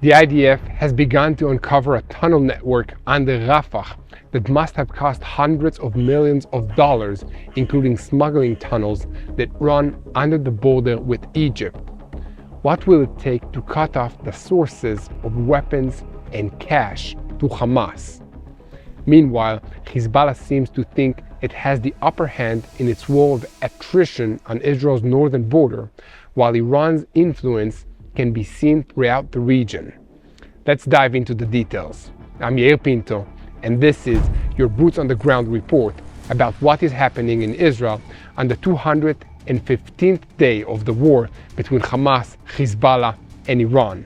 The IDF has begun to uncover a tunnel network under Rafah that must have cost hundreds of millions of dollars, including smuggling tunnels that run under the border with Egypt. What will it take to cut off the sources of weapons and cash to Hamas? Meanwhile, Hezbollah seems to think it has the upper hand in its war of attrition on Israel's northern border, while Iran's influence can be seen throughout the region. Let's dive into the details. I'm Yair Pinto, and this is your Boots on the Ground report about what is happening in Israel on the 215th day of the war between Hamas, Hezbollah, and Iran.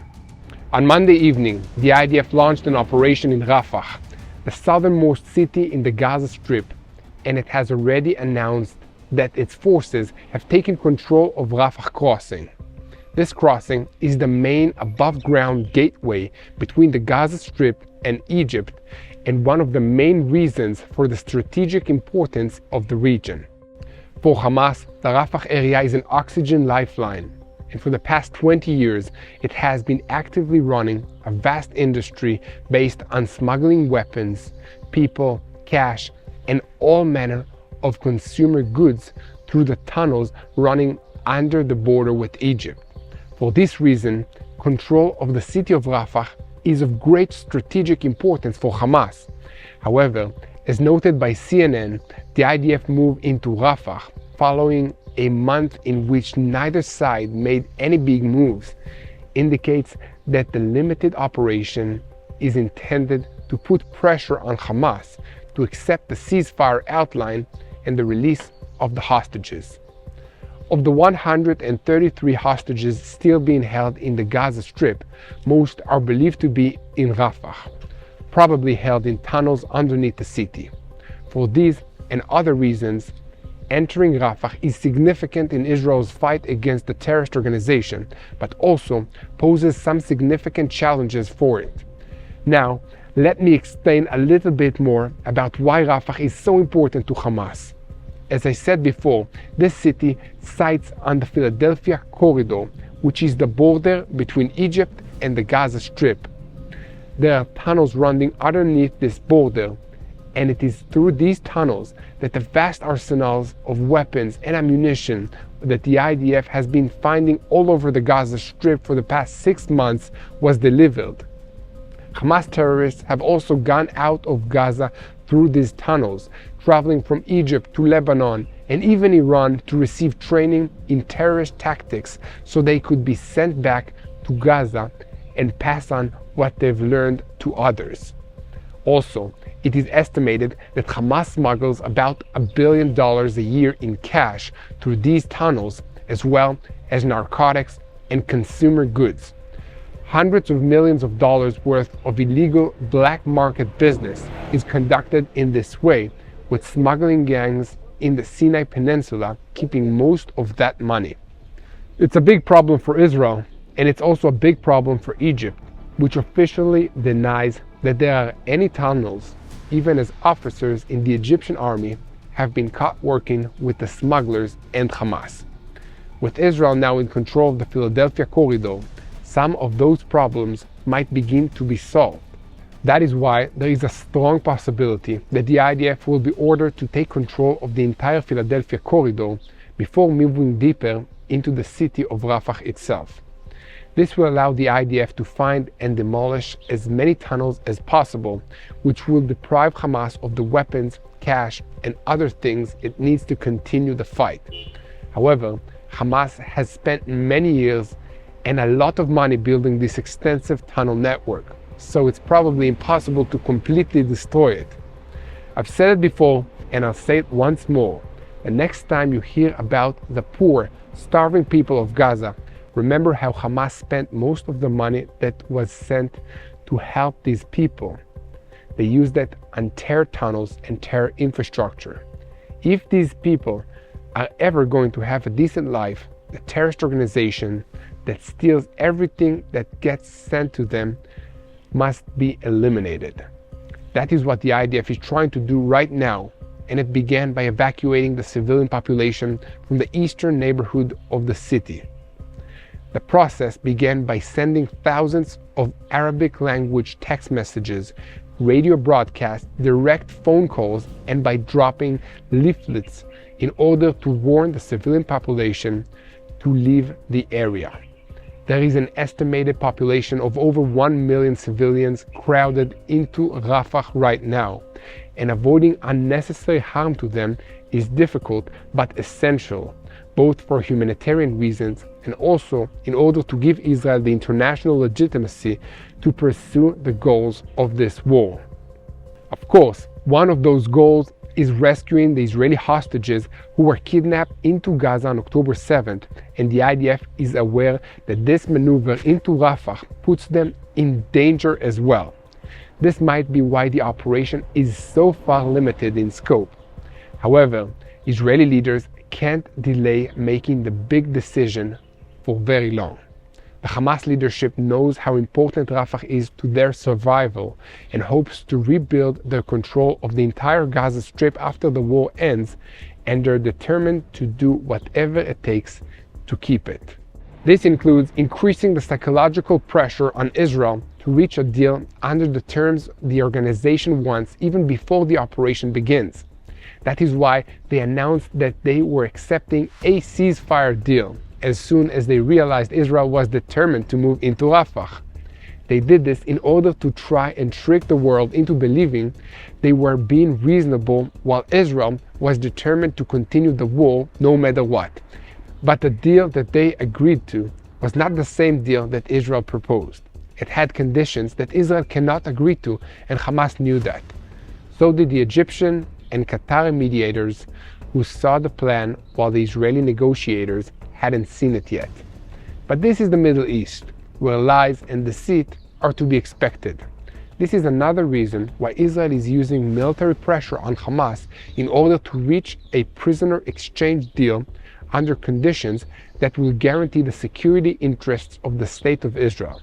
On Monday evening, the IDF launched an operation in Rafah, the southernmost city in the Gaza Strip, and it has already announced that its forces have taken control of Rafah crossing. This crossing is the main above-ground gateway between the Gaza Strip and Egypt, and one of the main reasons for the strategic importance of the region. For Hamas, the Rafah area is an oxygen lifeline, and for the past 20 years, it has been actively running a vast industry based on smuggling weapons, people, cash, and all manner of consumer goods through the tunnels running under the border with Egypt. For this reason, control of the city of Rafah is of great strategic importance for Hamas. However, as noted by CNN, the IDF moved into Rafah following a month in which neither side made any big moves, indicates that the limited operation is intended to put pressure on Hamas to accept the ceasefire outline and the release of the hostages. Of the 133 hostages still being held in the Gaza Strip, most are believed to be in Rafah, probably held in tunnels underneath the city. For these and other reasons, entering Rafah is significant in Israel's fight against the terrorist organization, but also poses some significant challenges for it. Now, let me explain a little bit more about why Rafah is so important to Hamas. As I said before, this city sites on the Philadelphia corridor, which is the border between Egypt and the Gaza Strip. There are tunnels running underneath this border, and it is through these tunnels that the vast arsenals of weapons and ammunition that the IDF has been finding all over the Gaza Strip for the past 6 months was delivered. Hamas terrorists have also gone out of Gaza through these tunnels, traveling from Egypt to Lebanon and even Iran to receive training in terrorist tactics so they could be sent back to Gaza and pass on what they've learned to others. Also, it is estimated that Hamas smuggles about $1 billion a year in cash through these tunnels, as well as narcotics and consumer goods. Hundreds of millions of dollars worth of illegal black market business is conducted in this way, with smuggling gangs in the Sinai Peninsula keeping most of that money. It's a big problem for Israel, and it's also a big problem for Egypt, which officially denies that there are any tunnels, even as officers in the Egyptian army have been caught working with the smugglers and Hamas. With Israel now in control of the Philadelphia corridor, some of those problems might begin to be solved. That is why there is a strong possibility that the IDF will be ordered to take control of the entire Philadelphia corridor before moving deeper into the city of Rafah itself. This will allow the IDF to find and demolish as many tunnels as possible, which will deprive Hamas of the weapons, cash, and other things it needs to continue the fight. However, Hamas has spent many years and a lot of money building this extensive tunnel network, so it's probably impossible to completely destroy it. I've said it before, and I'll say it once more. The next time you hear about the poor, starving people of Gaza, remember how Hamas spent most of the money that was sent to help these people. They used it on terror tunnels and terror infrastructure. If these people are ever going to have a decent life, the terrorist organization that steals everything that gets sent to them must be eliminated. That is what the IDF is trying to do right now, and it began by evacuating the civilian population from the eastern neighborhood of the city. The process began by sending thousands of Arabic language text messages, radio broadcasts, direct phone calls, and by dropping leaflets in order to warn the civilian population to leave the area. There is an estimated population of over 1 million civilians crowded into Rafah right now, and avoiding unnecessary harm to them is difficult but essential, both for humanitarian reasons and also in order to give Israel the international legitimacy to pursue the goals of this war. Of course, one of those goals is rescuing the Israeli hostages who were kidnapped into Gaza on October 7th, and the IDF is aware that this maneuver into Rafah puts them in danger as well. This might be why the operation is so far limited in scope. However, Israeli leaders can't delay making the big decision for very long. The Hamas leadership knows how important Rafah is to their survival and hopes to rebuild their control of the entire Gaza Strip after the war ends, and they're determined to do whatever it takes to keep it. This includes increasing the psychological pressure on Israel to reach a deal under the terms the organization wants even before the operation begins. That is why they announced that they were accepting a ceasefire deal as soon as they realized Israel was determined to move into Rafah. They did this in order to try and trick the world into believing they were being reasonable while Israel was determined to continue the war no matter what. But the deal that they agreed to was not the same deal that Israel proposed. It had conditions that Israel cannot agree to, and Hamas knew that. So did the Egyptian and Qatari mediators, who saw the plan while the Israeli negotiators hadn't seen it yet. But this is the Middle East, where lies and deceit are to be expected. This is another reason why Israel is using military pressure on Hamas in order to reach a prisoner exchange deal under conditions that will guarantee the security interests of the State of Israel.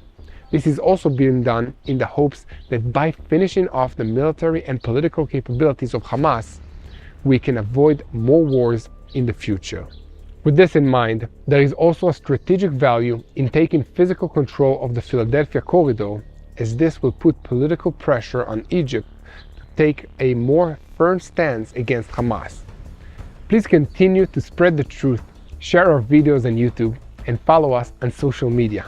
This is also being done in the hopes that by finishing off the military and political capabilities of Hamas, we can avoid more wars in the future. With this in mind, there is also a strategic value in taking physical control of the Philadelphia corridor, as this will put political pressure on Egypt to take a more firm stance against Hamas. Please continue to spread the truth, share our videos on YouTube, and follow us on social media.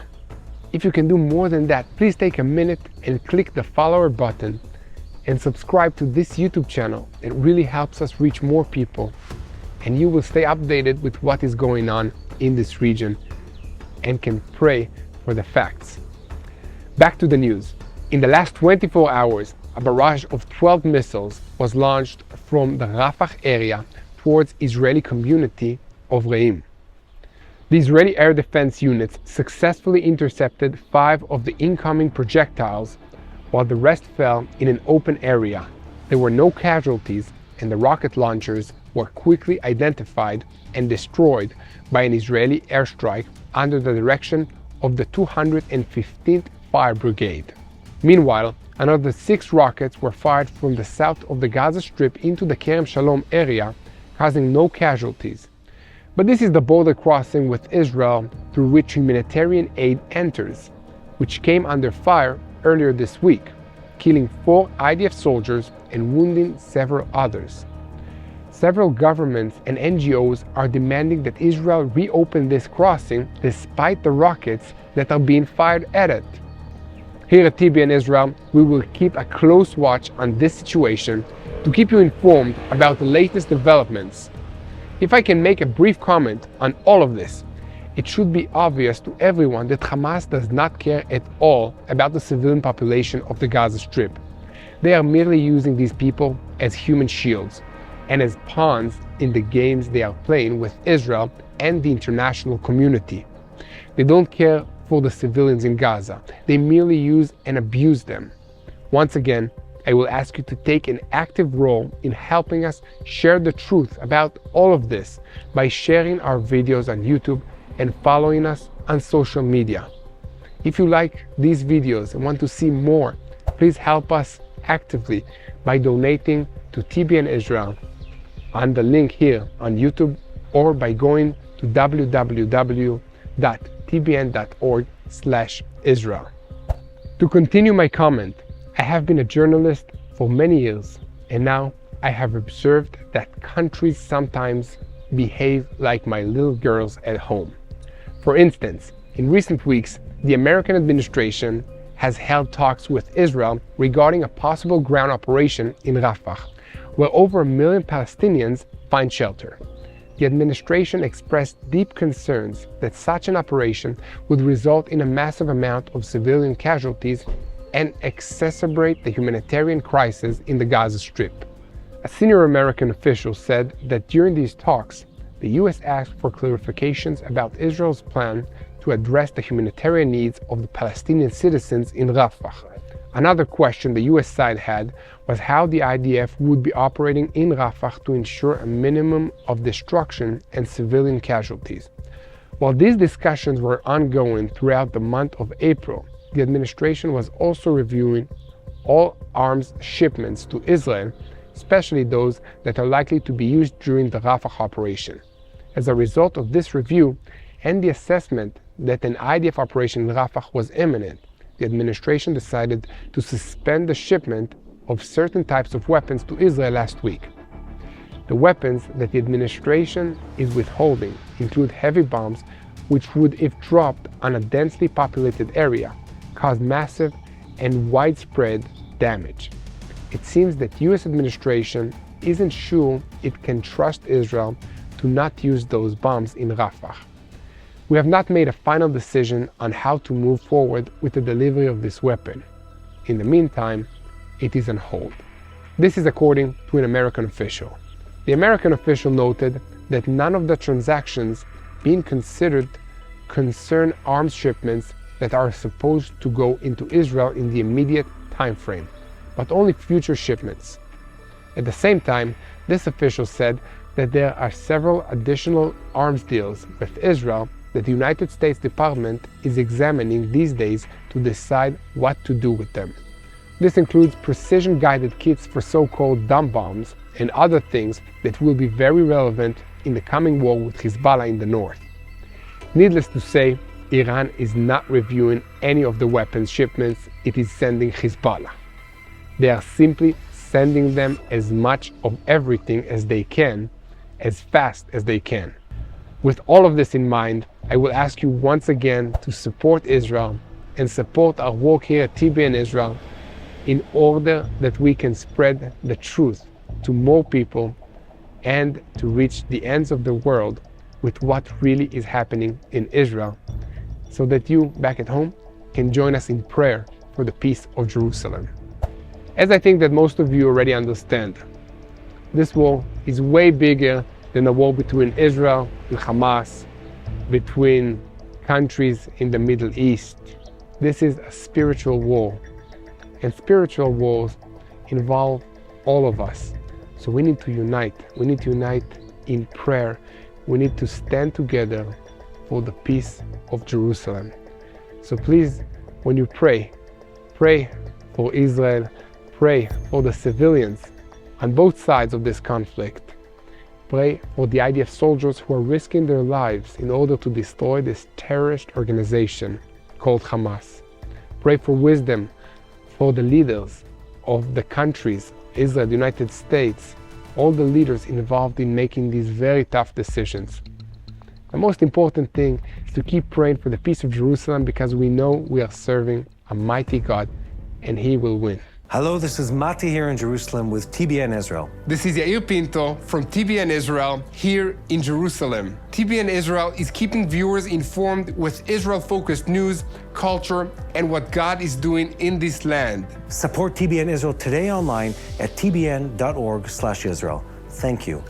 If you can do more than that, please take a minute and click the follower button and subscribe to this YouTube channel. It really helps us reach more people, and you will stay updated with what is going on in this region and can pray for the facts. Back to the news. In the last 24 hours, a barrage of 12 missiles was launched from the Rafah area towards Israeli community of Re'im. The Israeli air defense units successfully intercepted 5 of the incoming projectiles, while the rest fell in an open area. There were no casualties, and the rocket launchers were quickly identified and destroyed by an Israeli airstrike under the direction of the 215th Fire Brigade. Meanwhile, another 6 rockets were fired from the south of the Gaza Strip into the Kerem Shalom area, causing no casualties. But this is the border crossing with Israel through which humanitarian aid enters, which came under fire earlier this week, killing 4 IDF soldiers and wounding several others. Several governments and NGOs are demanding that Israel reopen this crossing despite the rockets that are being fired at it. Here at TBN Israel, we will keep a close watch on this situation to keep you informed about the latest developments. If I can make a brief comment on all of this, it should be obvious to everyone that Hamas does not care at all about the civilian population of the Gaza Strip. They are merely using these people as human shields and as pawns in the games they are playing with Israel and the international community. They don't care for the civilians in Gaza. They merely use and abuse them. Once again, I will ask you to take an active role in helping us share the truth about all of this by sharing our videos on YouTube and following us on social media. If you like these videos and want to see more, please help us actively by donating to TBN Israel on the link here on YouTube, or by going to www.tbnisrael.com tbn.org/Israel. To continue my comment, I have been a journalist for many years, and now I have observed that countries sometimes behave like my little girls at home. For instance, in recent weeks, the American administration has held talks with Israel regarding a possible ground operation in Rafah, where over 1 million Palestinians find shelter. The administration expressed deep concerns that such an operation would result in a massive amount of civilian casualties and exacerbate the humanitarian crisis in the Gaza Strip. A senior American official said that during these talks, the U.S. asked for clarifications about Israel's plan to address the humanitarian needs of the Palestinian citizens in Rafah. Another question the U.S. side had was how the IDF would be operating in Rafah to ensure a minimum of destruction and civilian casualties. While these discussions were ongoing throughout the month of April, the administration was also reviewing all arms shipments to Israel, especially those that are likely to be used during the Rafah operation. As a result of this review and the assessment that an IDF operation in Rafah was imminent, the administration decided to suspend the shipment of certain types of weapons to Israel last week. The weapons that the administration is withholding include heavy bombs, which would, if dropped on a densely populated area, cause massive and widespread damage. It seems that the U.S. administration isn't sure it can trust Israel to not use those bombs in Rafah. We have not made a final decision on how to move forward with the delivery of this weapon. In the meantime, it is on hold. This is according to an American official. The American official noted that none of the transactions being considered concern arms shipments that are supposed to go into Israel in the immediate time frame, but only future shipments. At the same time, this official said that there are several additional arms deals with Israel that the United States Department is examining these days to decide what to do with them. This includes precision-guided kits for so-called dumb bombs and other things that will be very relevant in the coming war with Hezbollah in the north. Needless to say, Iran is not reviewing any of the weapons shipments it is sending Hezbollah. They are simply sending them as much of everything as they can, as fast as they can. With all of this in mind, I will ask you once again to support Israel and support our work here at TBN Israel in order that we can spread the truth to more people and to reach the ends of the world with what really is happening in Israel, so that you back at home can join us in prayer for the peace of Jerusalem. As I think that most of you already understand, this war is way bigger than a war between Israel and Hamas, between countries in the Middle East. This is a spiritual war, and spiritual wars involve all of us. So we need to unite. We need to unite in prayer. We need to stand together for the peace of Jerusalem. So please, when you pray for Israel, pray for the civilians on both sides of this conflict. Pray for the IDF soldiers who are risking their lives in order to destroy this terrorist organization called Hamas. Pray for wisdom for the leaders of the countries, Israel, the United States, all the leaders involved in making these very tough decisions. The most important thing is to keep praying for the peace of Jerusalem, because we know we are serving a mighty God and He will win. Hello, this is Mati here in Jerusalem with TBN Israel. This is Yair Pinto from TBN Israel here in Jerusalem. TBN Israel is keeping viewers informed with Israel-focused news, culture, and what God is doing in this land. Support TBN Israel today online at tbn.org/Israel. Thank you.